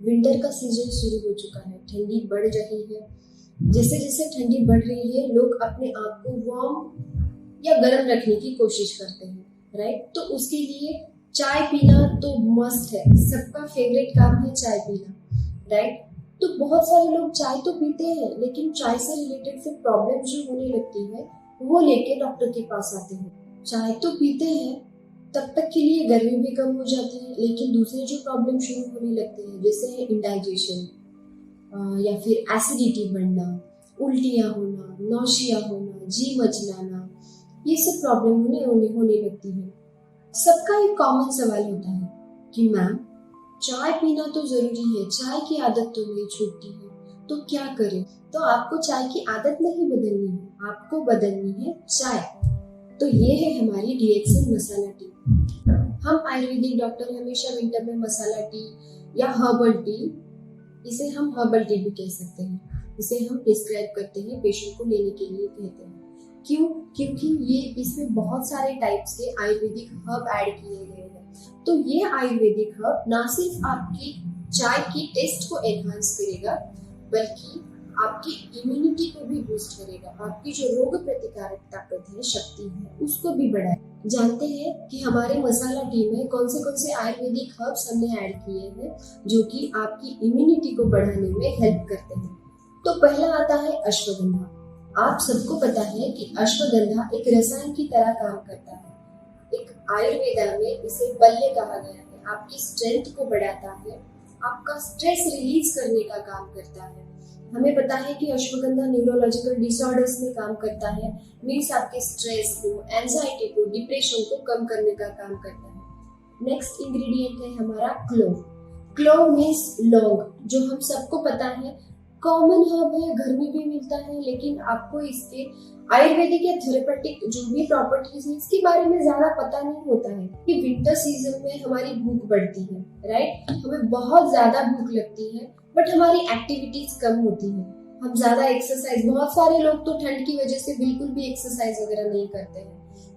Winter का season शुरू हो चुका है, ठंडी बढ़ रही है। जैसे जैसे ठंडी बढ़ रही है, लोग अपने आप को वार्म या गर्म रखने की कोशिश करते हैं, राइट। तो उसके लिए चाय पीना तो मस्ट है, सबका फेवरेट काम है चाय पीना, राइट। तो बहुत सारे लोग चाय तो पीते हैं, लेकिन चाय से रिलेटेड फिर प्रॉब्लम जो होने लगती है वो लेके डॉक्टर के पास आते हैं। चाय तो पीते हैं, तब तक के लिए गर्मी भी कम हो जाती है, लेकिन दूसरे जो प्रॉब्लम शुरू होने लगते हैं, जैसे इंडाइजेशन या फिर एसिडिटी बढ़ना, उल्टियाँ होना, नौशिया होना, जी मचलाना, ये सब प्रॉब्लम होने लगती है। सबका एक कॉमन सवाल होता है कि मैम चाय पीना तो जरूरी है, चाय की आदत तो नहीं छूटती है, तो क्या करें। तो आपको चाय की आदत नहीं बदलनी है, आपको बदलनी है चाय। तो ये है हमारी डीएक्सएल मसाला टी। हम आयुर्वेदिक डॉक्टर हमेशा विंटर में मसाला टी या हर्बल टी, इसे हम हर्बल टी भी कह सकते हैं, इसे हम प्रिस्क्राइब करते हैं, पेशेंट को लेने के लिए कहते हैं। क्यों? क्योंकि ये इसमें बहुत सारे टाइप्स के आयुर्वेदिक हर्ब ऐड किए गए हैं। तो ये आयुर्वेदिक हर्ब ना सिर्फ आपकी चाय की टेस्ट को एनहांस करेगा, बल्कि आपकी इम्यूनिटी को भी बूस्ट करेगा, आपकी जो रोग प्रतिकारक ताकत है, शक्ति है, उसको भी बढ़ाएगा। जानते हैं कि हमारे मसाला टी में कौन से आयुर्वेदिक हर्ब्स हमने ऐड किए हैं जो कि आपकी इम्यूनिटी को बढ़ाने में हेल्प करते हैं। तो पहला आता है अश्वगंधा। आप सबको पता है कि अश्वगंधा एक रसायन की तरह काम करता है। एक आयुर्वेदा में इसे बल्य कहा गया है, आपकी स्ट्रेंथ को बढ़ाता है, आपका स्ट्रेस रिलीज करने का काम करता है। हमें पता है कि अश्वगंधा न्यूरोलॉजिकल डिसऑर्डर्स में काम करता है, मीन्स आपके स्ट्रेस को, एंजाइटी को, डिप्रेशन को कम करने का काम करता है। नेक्स्ट इंग्रेडिएंट है हमारा क्लोव। क्लोव मीन्स लौंग, जो हम सबको पता है कॉमन हर्ब है, घर में भी मिलता है, लेकिन आपको इसके आयुर्वेदिक या थेरेपेटिक जो भी प्रॉपर्टीज है इसके बारे में ज्यादा पता नहीं होता है। कि विंटर सीजन में हमारी भूख बढ़ती है, राइट, हमें बहुत ज्यादा भूख लगती है, बट हमारी एक्टिविटीज कम होती है, हम ज्यादा एक्सरसाइज, बहुत सारे लोग तो ठंड की वजह से बिल्कुल भी एक्सरसाइज वगैरह नहीं करते हैं,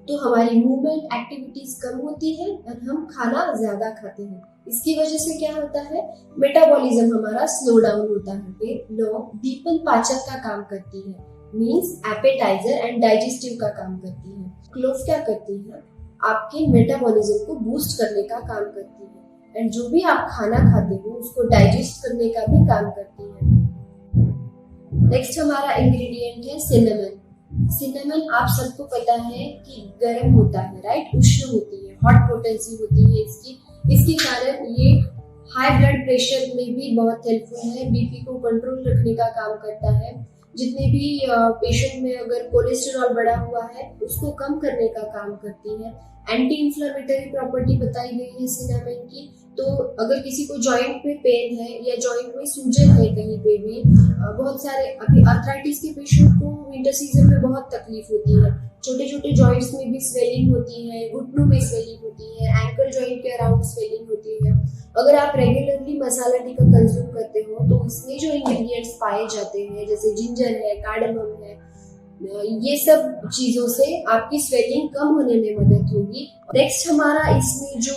तो हमारी मूवमेंट एक्टिविटीज कम होती है और हम खाना ज्यादा खाते हैं। इसकी वजह से क्या होता है, मेटाबॉलिज्म हमारा स्लो डाउन होता है। लौंग दीपन पाचक का काम करती है, मींस एपेटाइजर एंड डाइजेस्टिव का काम करती है। क्लोव क्या करती है, आपके मेटाबॉलिज्म को बूस्ट करने का काम करती है, एंड जो भी आप खाना खाते हो उसको डाइजेस्ट करने का भी काम करती है। नेक्स्ट हमारा इंग्रेडिएंट है सिनेमन। सिनेमन आप सबको पता है कि गर्म होता है, राइट, उष्ण होती है, हॉट पोटेंसी होती है इसके कारण ये हाई ब्लड प्रेशर में भी बहुत हेल्पफुल है, बीपी को कंट्रोल रखने का काम करता है। जितने भी पेशेंट में अगर कोलेस्टेरॉल बढ़ा हुआ है उसको कम करने का काम करती है। एंटी इंफ्लेमेटरी प्रॉपर्टी बताई गई है सिनेमन की। तो अगर किसी को जॉइंट में पेन है या जॉइंट में सूजन है कहीं पे भी, बहुत सारे अभी आर्थराइटिस के पेशेंट को विंटर सीजन में बहुत तकलीफ होती है, छोटे छोटे जॉइंट्स में भी स्वेलिंग होती है, घुटनों में स्वेलिंग होती है, एंकल जॉइंट के अराउंड स्वेलिंग होती है। अगर आप रेगुलरली मसाला टी का कंज्यूम करते हो तो इसमें जो इंग्रेडिएंट्स पाए जाते हैं जैसे जिंजर है, कार्डमम है, ये सब चीजों से आपकी स्वेलिंग कम होने में मदद होगी। नेक्स्ट हमारा इसमें जो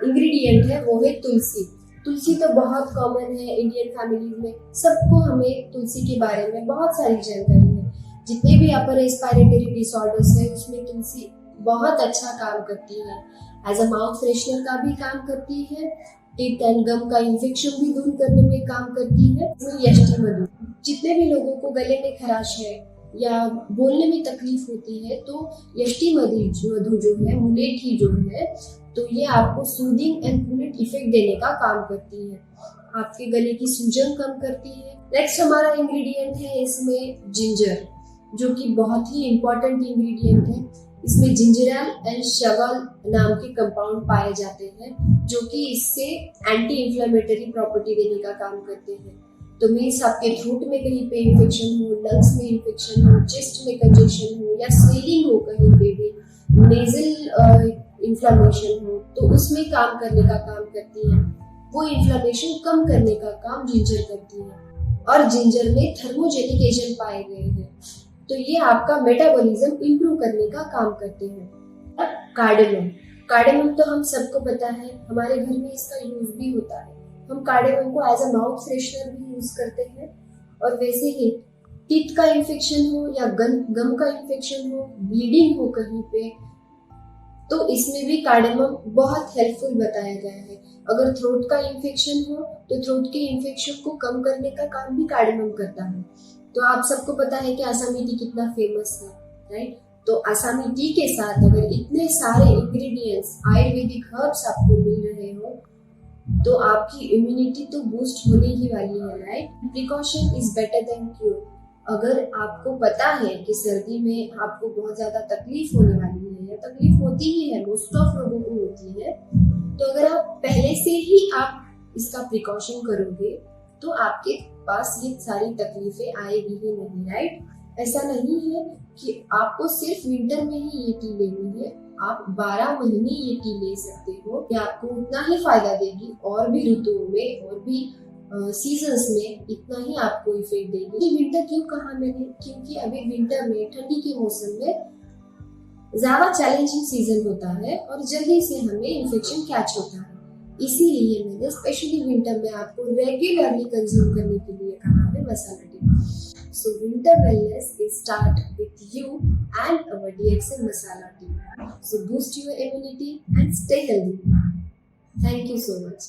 इंग्रेडिएंट है वो है तुलसी। तुलसी तो बहुत कॉमन है इंडियन फैमिलीज में, सबको हमें तुलसी के बारे में बहुत सारी जानकारी है। जितने भी अपर रेस्पिरेटरी डिसऑर्डर्स है उसमें तुलसी बहुत अच्छा काम करती है, एज अ माउथ फ्रेशनर का भी काम करती है, टीथ एंड गम का इन्फेक्शन भी दूर करने में काम करती है। यष्टि मधु, जितने भी लोगों को गले में खराश है या बोलने में तकलीफ होती है तो यष्टि मधु जो है, मुलेठी जो है, तो ये आपको सूदिंग एंड कूलेंट इफेक्ट देने का काम करती है, आपके गले की सूजन कम करती है। नेक्स्ट हमारा इंग्रेडिएंट है इसमें जिंजर, जो कि बहुत ही इम्पोर्टेंट इंग्रेडिएंट है। इसमें जिंजरल एंड शवल नाम के कंपाउंड पाए जाते हैं जो कि इससे एंटी इंफ्लेमेटरी प्रॉपर्टी देने का काम करते हैं। तो मीन्स आपके थ्रोट में कहीं पे इन्फेक्शन हो, लंग्स में इन्फेक्शन हो, चेस्ट में कंजेशन हो या स्वेलिंग हो, कहीं पे भी नेजल इन्फ्लेमेशन हो, तो उसमें काम करने का काम करती है। वो इन्फ्लेमेशन कम करने का काम जिंजर करती है। और जिंजर में थर्मोजेनिक एजेंट पाए गए हैं, तो ये आपका मेटाबॉलिज्म इंप्रूव करने का काम करते हैं। अब कार्डेमम, कार्डेमम तो हम सबको पता है, हमारे घर में इसका यूज भी होता है। हम कार्डेमम को एज अ माउथ फ्रेशनर भी यूज करते हैं। और वैसे ही टीथ का इन्फेक्शन हो या गम का इन्फेक्शन हो, ब्लीडिंग हो कहीं पे, तो इसमें भी कार्डेमम बहुत हेल्पफुल बताया गया है। अगर थ्रोट का इन्फेक्शन हो तो थ्रोट के इन्फेक्शन को कम करने का काम भी कार्डेमम करता है। तो आप सबको पता है कि आसामी टी कितना फेमस है, राइट? तो आसामी टी के साथ अगर इतने सारे इंग्रेडिएंट्स आयुर्वेदिक हर्ब्स आपको मिल रहे हो तो आपकी इम्यूनिटी तो बूस्ट होने ही वाली है, right? Precaution is better than cure. अगर आपको पता है कि सर्दी में आपको बहुत ज्यादा तकलीफ होने वाली है या तकलीफ होती ही है, मोस्ट ऑफ लोगों को होती है, तो अगर आप पहले से ही आप इसका प्रिकॉशन करोगे तो आपके पास ये सारी तकलीफें आएगी ही नहीं, राइट? ऐसा नहीं है कि आपको सिर्फ विंटर में ही ये टी लेनी है, आप 12 महीने ये टी ले सकते हो। ये आपको उतना ही फायदा देगी और भी ऋतुओं में और भी सीजन्स में इतना ही आपको इफेक्ट देगी। विंटर क्यों कहा मैंने? क्योंकि अभी विंटर में, ठंडी के मौसम में ज्यादा चैलेंजिंग सीजन होता है और जल्दी से हमें इन्फेक्शन कैच होता है। इसीलिए मैंने स्पेशली विंटर में आपको रेगुलरली कंज्यूम करने के लिए कहा है मसाला T. So winter wellness is start with you and our DXL masala tea. So boost your immunity and stay healthy. Thank you so much.